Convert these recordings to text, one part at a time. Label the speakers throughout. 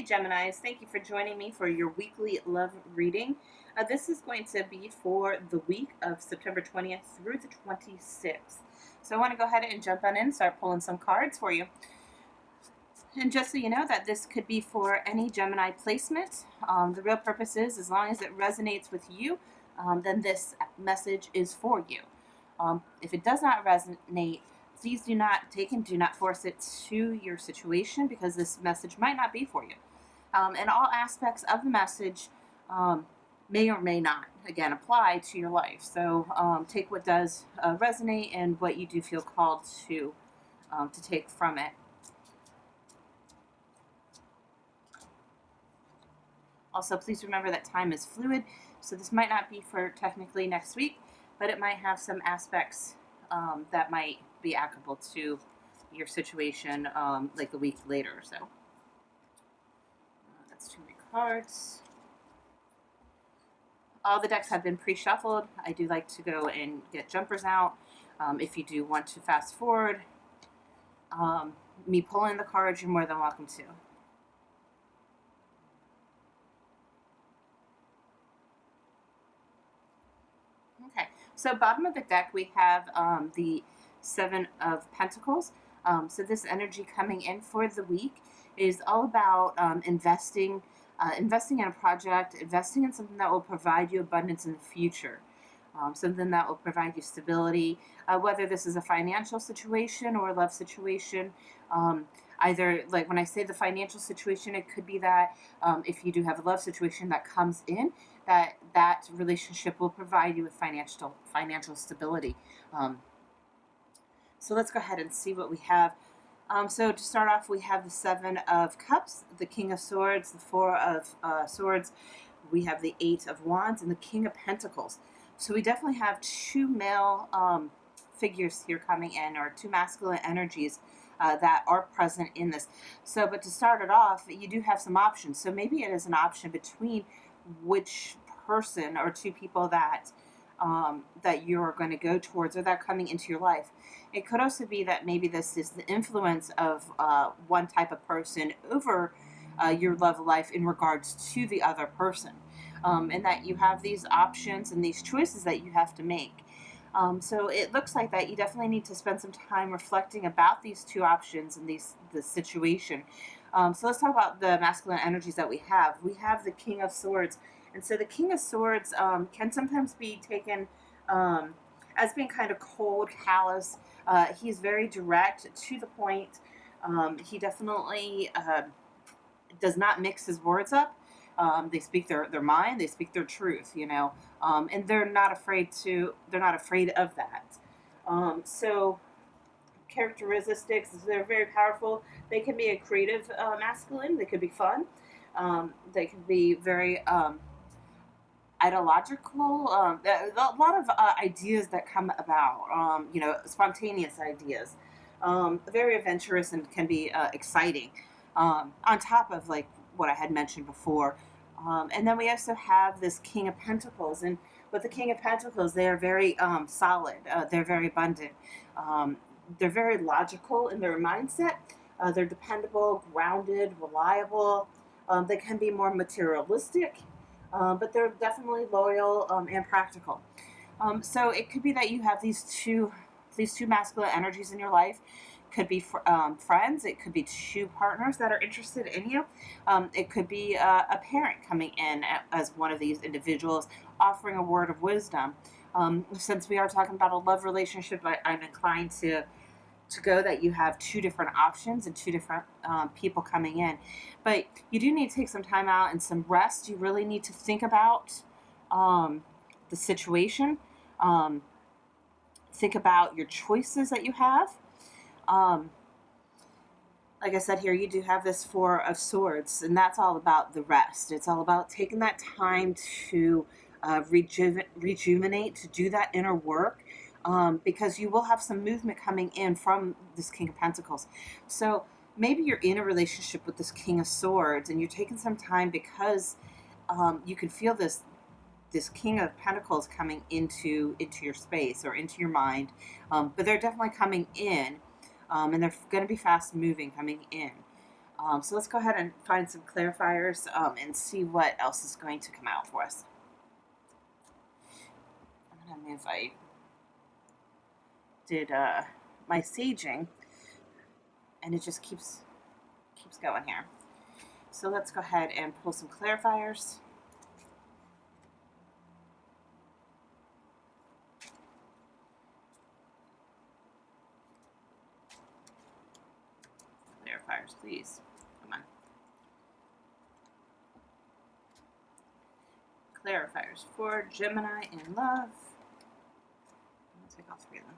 Speaker 1: Hi Geminis, thank you for joining me for your weekly love reading. This is going to be for the week of September 20th through the 26th. So I want to go ahead and jump on in and start pulling some cards for you. And just so you know that this could be for any Gemini placement. The real purpose is, as long as it resonates with you, then this message is for you. If it does not resonate, please do not take and do not force it to your situation, because this message might not be for you. And all aspects of the message may or may not, again, apply to your life. So take what does resonate and what you do feel called to take from it. Also, please remember that time is fluid, so this might not be for technically next week, but it might have some aspects that might be applicable to your situation like the week later. So that's too many cards. All the decks have been pre-shuffled. I do like to go and get jumpers out. If you do want to fast forward me pulling the cards, you're more than welcome to. Okay, so bottom of the deck we have the Seven of Pentacles. So this energy coming in for the week is all about investing in a project, investing in something that will provide you abundance in the future. Something that will provide you stability, whether this is a financial situation or a love situation. Either, like when I say the financial situation, it could be that if you do have a love situation that comes in, that relationship will provide you with financial stability. So let's go ahead and see what we have. So to start off, we have the Seven of Cups, the King of Swords, the Four of Swords, we have the Eight of Wands, and the King of Pentacles. So we definitely have two male figures here coming in, or two masculine energies that are present in this. So, but to start it off, you do have some options. So maybe it is an option between which person or two people that that you're going to go towards, or that are coming into your life. It could also be that maybe this is the influence of one type of person over your love life in regards to the other person. And that you have these options and these choices that you have to make. So it looks like that you definitely need to spend some time reflecting about these two options and the situation. So let's talk about the masculine energies that we have. We have the King of Swords. And so the King of Swords can sometimes be taken as being kind of cold, callous. He's very direct, to the point. He definitely does not mix his words up. They speak their mind, they speak their truth, and they're not afraid of that. So characteristics, they're very powerful. They can be a creative masculine, they could be fun, they can be very ideological, a lot of ideas that come about, spontaneous ideas, very adventurous, and can be exciting, on top of like what I had mentioned before. And then we also have this King of Pentacles. And with the King of Pentacles, they are very solid. They're very abundant. They're very logical in their mindset. They're dependable, grounded, reliable. They can be more materialistic, but they're definitely loyal and practical. So it could be that you have these two masculine energies in your life. Could be friends. It could be two partners that are interested in you. It could be a parent coming in as one of these individuals, offering a word of wisdom. Since we are talking about a love relationship, I'm inclined to go that you have two different options and two different people coming in. But you do need to take some time out and some rest. You really need to think about the situation. Think about your choices that you have. Like I said, here you do have this Four of Swords, and that's all about the rest. It's all about taking that time to rejuvenate, to do that inner work, because you will have some movement coming in from this King of Pentacles. So maybe you're in a relationship with this King of Swords, and you're taking some time because you can feel this King of Pentacles coming into your space or into your mind, but they're definitely coming in. And they're going to be fast moving coming in. So let's go ahead and find some clarifiers and see what else is going to come out for us. I don't know if I did my saging, and it just keeps going here. So let's go ahead and pull some clarifiers. Clarifiers, please. Come on. Clarifiers for Gemini in love. I'm going to take all three of them.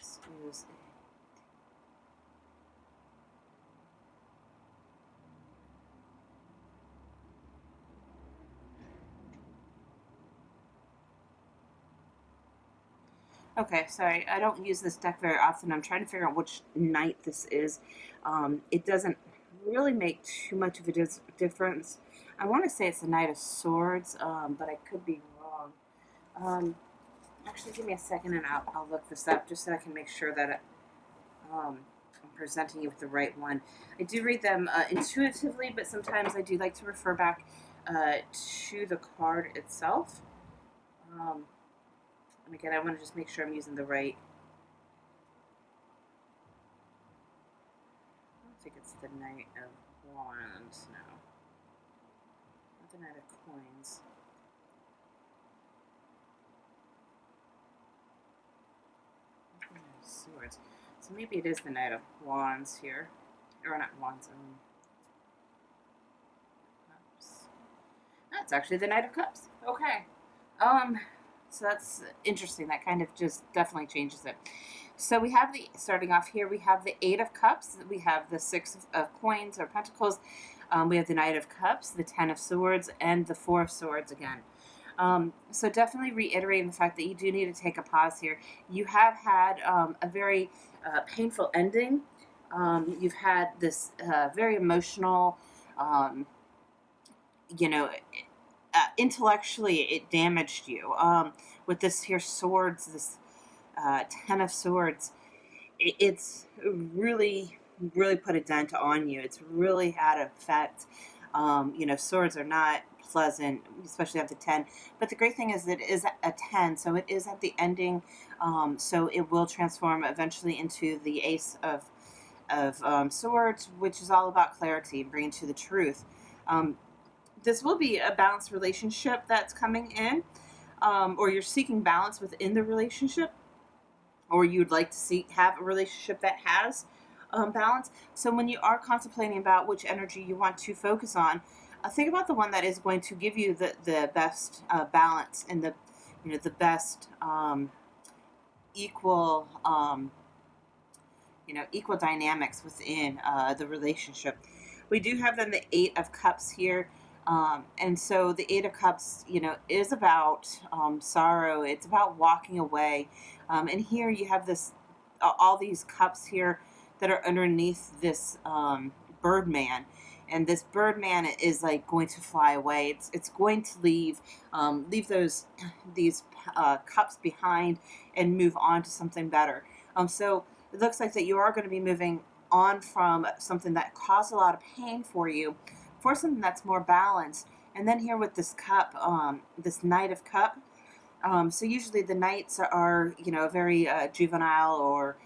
Speaker 1: Excuse me. Okay, sorry, I don't use this deck very often. I'm trying to figure out which knight this is. It doesn't really make too much of a difference. I want to say it's the Knight of Swords, but I could be wrong. Actually, give me a second and I'll look this up just so I can make sure that I'm presenting you with the right one. I do read them intuitively, but sometimes I do like to refer back to the card itself. And again, I want to just make sure I'm using the right. I don't think it's the Knight of Wands, no. Not the Knight of Coins. Not the Knight of Swords. So maybe it is the Knight of Wands here. Or not Wands, Cups. That's actually the Knight of Cups. Okay. So that's interesting. That kind of just definitely changes it. So we have starting off here, we have the Eight of Cups. We have the Six of Coins or Pentacles. We have the Knight of Cups, the Ten of Swords, and the Four of Swords again. So definitely reiterating the fact that you do need to take a pause here. You have had a very painful ending. You've had this very emotional, intellectually it damaged you. With this here swords, this Ten of Swords, it's really, really put a dent on you. It's really had an effect. Swords are not pleasant, especially at the 10. But the great thing is that it is a 10, so it is at the ending. So it will transform eventually into the Ace of Swords, which is all about clarity, bringing to the truth. This will be a balanced relationship that's coming in, or you're seeking balance within the relationship, or you'd like to have a relationship that has balance. So when you are contemplating about which energy you want to focus on, think about the one that is going to give you the best balance and the best equal equal dynamics within the relationship. We do have then the Eight of Cups here. And so the Eight of Cups, is about sorrow. It's about walking away. And here you have all these cups here that are underneath this Birdman. And this Birdman is like going to fly away. It's going to leave these cups behind and move on to something better. So it looks like that you are going to be moving on from something that caused a lot of pain for you, for something that's more balanced. And then here with this cup, this Knight of Cup. So usually the knights are, a very juvenile or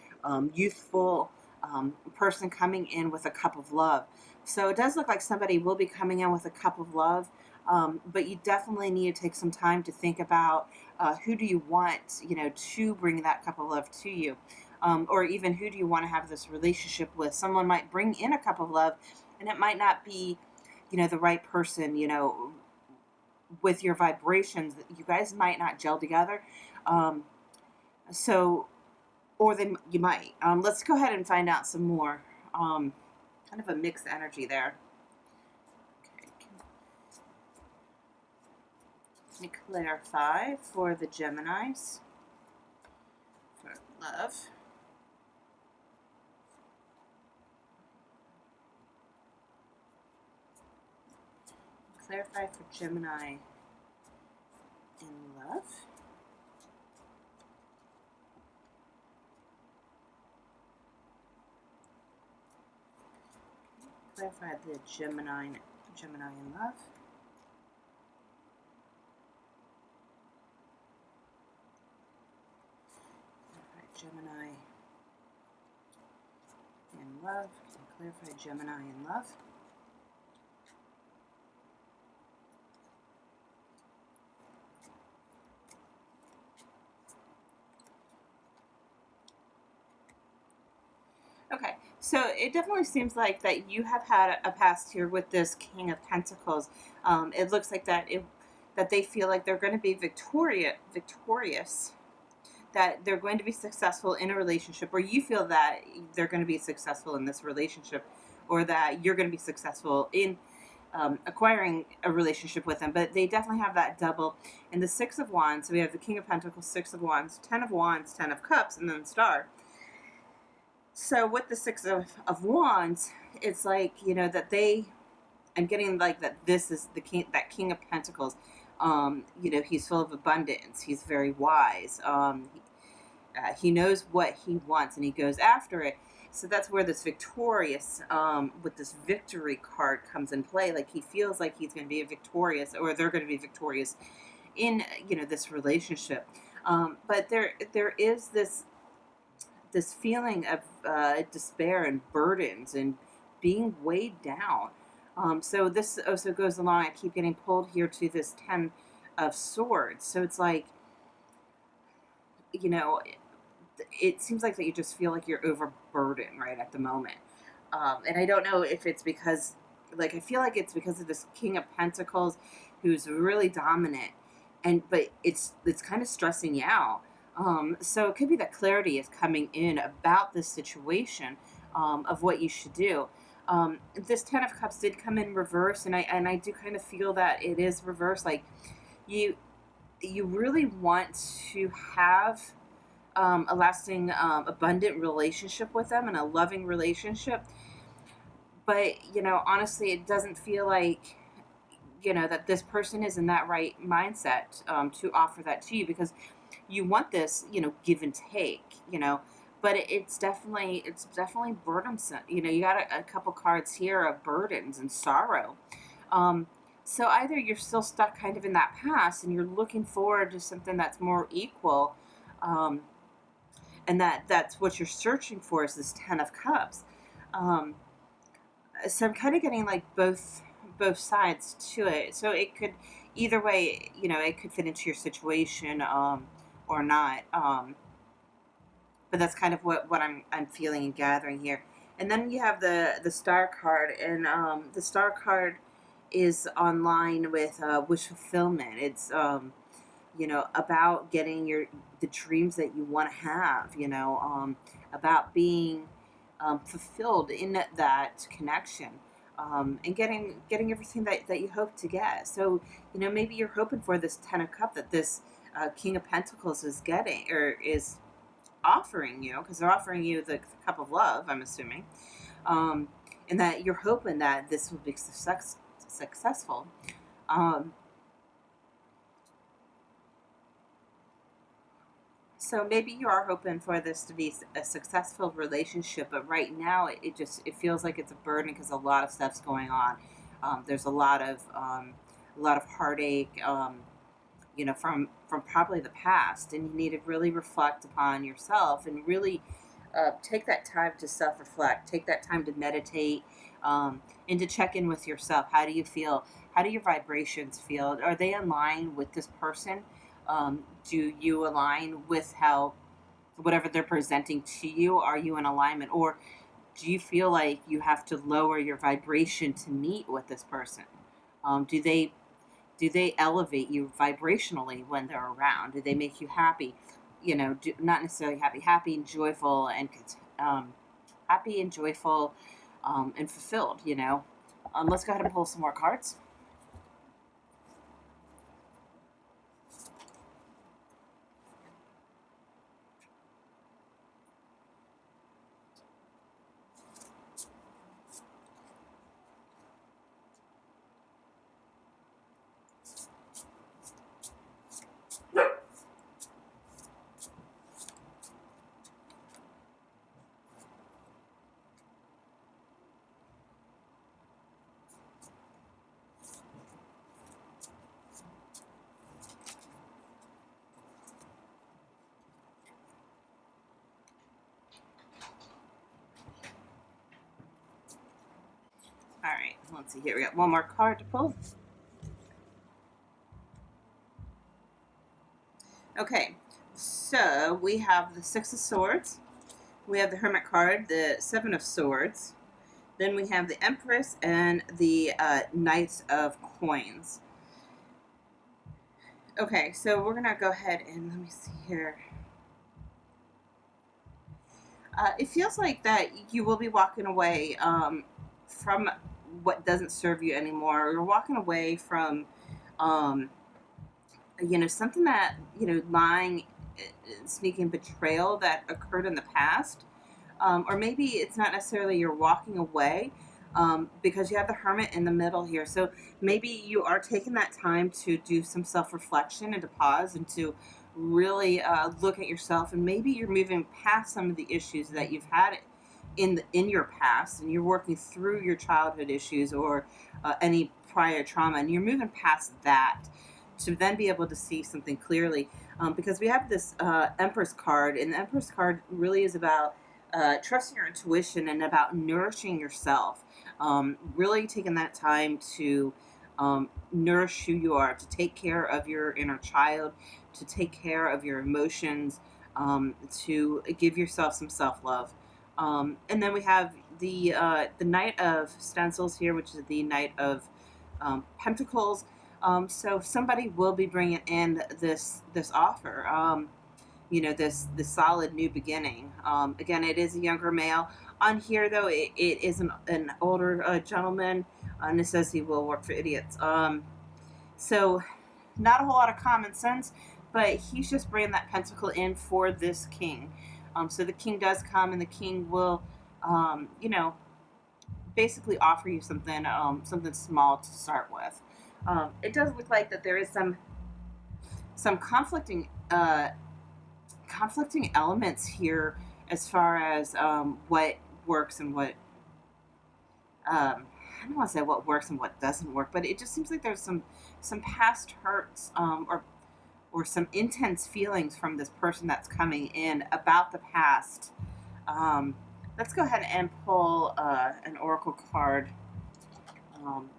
Speaker 1: youthful person coming in with a cup of love. So it does look like somebody will be coming in with a cup of love, but you definitely need to take some time to think about who do you want, to bring that cup of love to you. Or even who do you want to have this relationship with? Someone might bring in a cup of love, and it might not be the right person, with your vibrations. You guys might not gel together. Or then you might. Let's go ahead and find out some more. Kind of a mixed energy there. Okay. Let me clarify for the Geminis. For love. clarify for Gemini in love. Clarify the Gemini in love. Gemini in love. Clarify Gemini in love. Okay, so it definitely seems like that you have had a past here with this King of Pentacles. It looks like that they feel like they're going to be victorious, that they're going to be successful in a relationship, or you feel that they're going to be successful in this relationship, or that you're going to be successful in acquiring a relationship with them. But they definitely have that double. And the Six of Wands, so we have the King of Pentacles, Six of Wands, Ten of Wands, Ten of Cups, and then the Star. So with the Six of Wands, it's like, that I'm getting like that this is the king, that King of Pentacles. He's full of abundance. He's very wise. He knows what he wants and he goes after it. So that's where this victorious, with this victory card comes in play. Like he feels like he's going to be victorious, or they're going to be victorious in, this relationship. But there is this feeling of despair and burdens and being weighed down. So this also goes along. I keep getting pulled here to this Ten of Swords. So it's like, it seems like that you just feel like you're overburdened right at the moment. And I don't know if it's because, I feel like it's because of this King of Pentacles who's really dominant, but it's kind of stressing you out. So it could be that clarity is coming in about this situation, of what you should do. This Ten of Cups did come in reverse, and I do kind of feel that it is reversed. Like you really want to have a lasting, abundant relationship with them and a loving relationship. But, honestly, it doesn't feel like, that this person is in that right mindset, to offer that to you, because you want this, give and take, but it's definitely burdensome. You got a couple cards here of burdens and sorrow. So either you're still stuck kind of in that past and you're looking forward to something that's more equal, and that's what you're searching for, is this Ten of Cups. So I'm kind of getting like both sides to it. So it could, either way, it could fit into your situation, or not. But that's kind of what I'm feeling and gathering here. And then you have the Star card, and the Star card is online with wish fulfillment. It's about getting the dreams that you want to have. About being fulfilled in that connection, and getting everything that you hope to get. So maybe you're hoping for this Ten of Cups that this King of Pentacles is getting, or is offering you, because they're offering you the cup of love, I'm assuming, and that you're hoping that this will be successful. So maybe you are hoping for this to be a successful relationship, but right now it feels like it's a burden, because a lot of stuff's going on. There's a lot of heartache, from probably the past, and you need to really reflect upon yourself and really take that time to self-reflect, take that time to meditate, and to check in with yourself. How do you feel? How do your vibrations feel? Are they in line with this person? Do you align with how, whatever they're presenting to you? Are you in alignment, or do you feel like you have to lower your vibration to meet with this person? Do they elevate you vibrationally when they're around? Do they make you happy? Not necessarily happy and joyful, and happy and joyful, and fulfilled. Let's go ahead and pull some more cards. let's see here. We got one more card to pull. Okay, so we have the Six of Swords. We have the Hermit card, the Seven of Swords. Then we have the Empress and the Knight of Coins. Okay, so we're going to go ahead and let me see here. It feels like that you will be walking away from what doesn't serve you anymore. You're walking away from, something that, lying, sneaking betrayal that occurred in the past. Or maybe it's not necessarily you're walking away because you have the Hermit in the middle here. So maybe you are taking that time to do some self-reflection and to pause and to really look at yourself, and maybe you're moving past some of the issues that you've had in your past, and you're working through your childhood issues or any prior trauma, and you're moving past that to then be able to see something clearly. Because we have this Empress card, and the Empress card really is about trusting your intuition and about nourishing yourself. Really taking that time to nourish who you are, to take care of your inner child, to take care of your emotions, to give yourself some self-love. And then we have the Knight of Stencils here, which is the Knight of Pentacles. So somebody will be bringing in this offer. This solid new beginning. Again, it is a younger male. On here, though, it is an older gentleman, and it says he will work for idiots. So not a whole lot of common sense, but he's just bringing that pentacle in for this king. So the king does come, and the king will, basically offer you something small to start with. It does look like that there is some conflicting elements here as far as what works and what I don't want to say what works and what doesn't work, but it just seems like there's some past hurts or some intense feelings from this person that's coming in about the past. Let's go ahead and pull an oracle card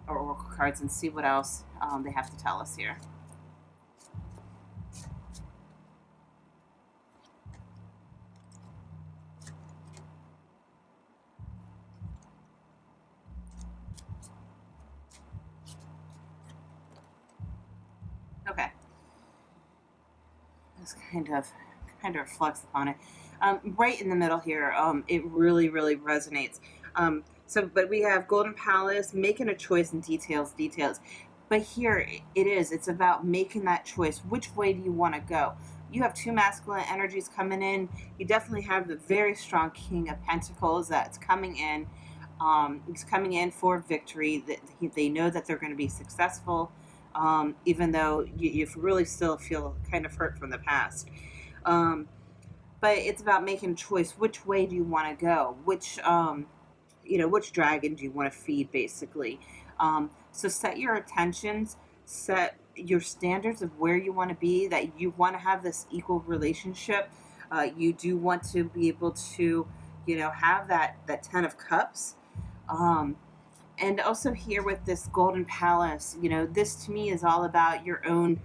Speaker 1: or oracle cards and see what else they have to tell us here. Okay. This kind of reflects upon it. Right in the middle here, it really, really resonates. But we have Golden Palace, making a choice, and details. But here it's about making that choice. Which way do you want to go? You have two masculine energies coming in. You definitely have the very strong King of Pentacles that's coming in. He's coming in for victory. They know that they're going to be successful. Even though you really still feel kind of hurt from the past. But it's about making a choice. Which way do you want to go? Which dragon do you want to feed, basically? So set your intentions, set your standards of where you want to be, that you want to have this equal relationship. You do want to be able to, have that 10 of Cups. And also here with this Golden Palace, this to me is all about your own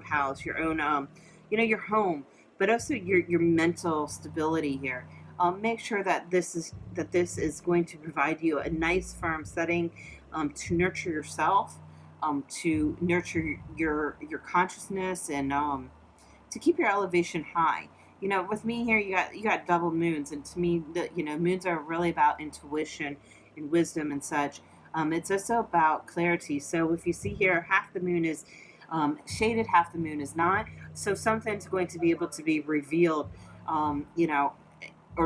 Speaker 1: palace, your own, your home, but also your mental stability here. Make sure that this is going to provide you a nice, firm setting to nurture yourself, to nurture your consciousness, and to keep your elevation high. With me here, you got double moons, and to me, moons are really about intuition and wisdom and such. It's also about clarity. So if you see here, half the moon is shaded, half the moon is not. So something's going to be able to be revealed, or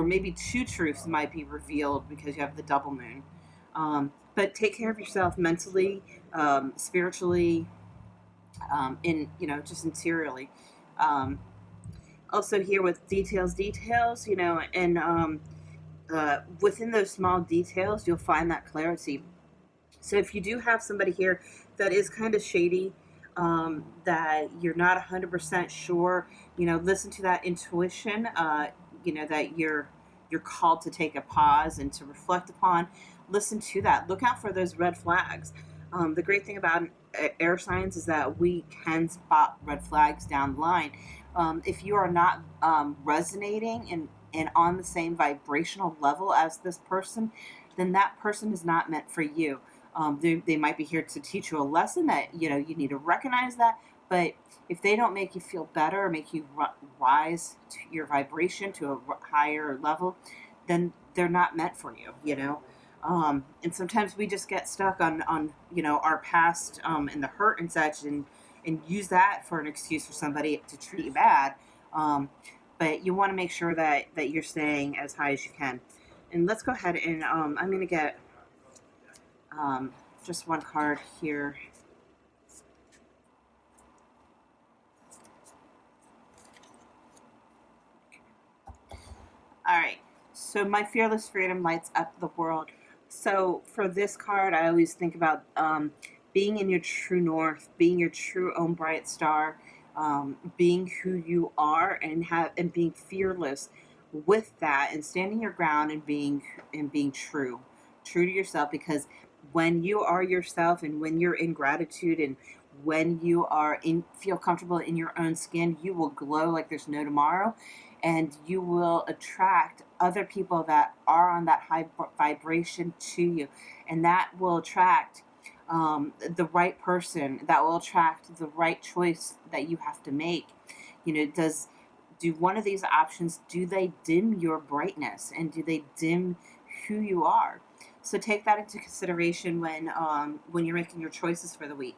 Speaker 1: maybe two truths might be revealed because you have the double moon. But take care of yourself mentally, spiritually, just interiorly. Also here with details, and within those small details, you'll find that clarity. So if you do have somebody here that is kind of shady, that you're not 100% sure, listen to that intuition, that you're called to take a pause and to reflect upon listen to that. Look out for those red flags. The great thing about air signs is that we can spot red flags down the line. If you are not resonating and on the same vibrational level as this person, then that person is not meant for you. They might be here to teach you a lesson that you need to recognize that. But if they don't make you feel better or make you rise to your vibration to a higher level, then they're not meant for you. And sometimes we just get stuck on our past and the hurt and such, and use that for an excuse for somebody to treat you bad. But you want to make sure that you're staying as high as you can. And let's go ahead and I'm going to get just one card here. All right. So my fearless freedom lights up the world. So for this card, I always think about being in your true north, being your true own bright star, being who you are, and being fearless with that, and standing your ground, and being true to yourself. Because when you are yourself, and when you're in gratitude, and when you feel comfortable in your own skin, you will glow like there's no tomorrow, and you will attract other people that are on that high vibration to you, and that will attract the right person, that will attract the right choice that you have to make. Do one of these options, do they dim your brightness, and do they dim who you are? So take that into consideration when you're making your choices for the week.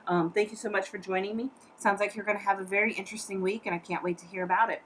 Speaker 1: Thank you so much for joining me. Sounds like you're going to have a very interesting week, and I can't wait to hear about it.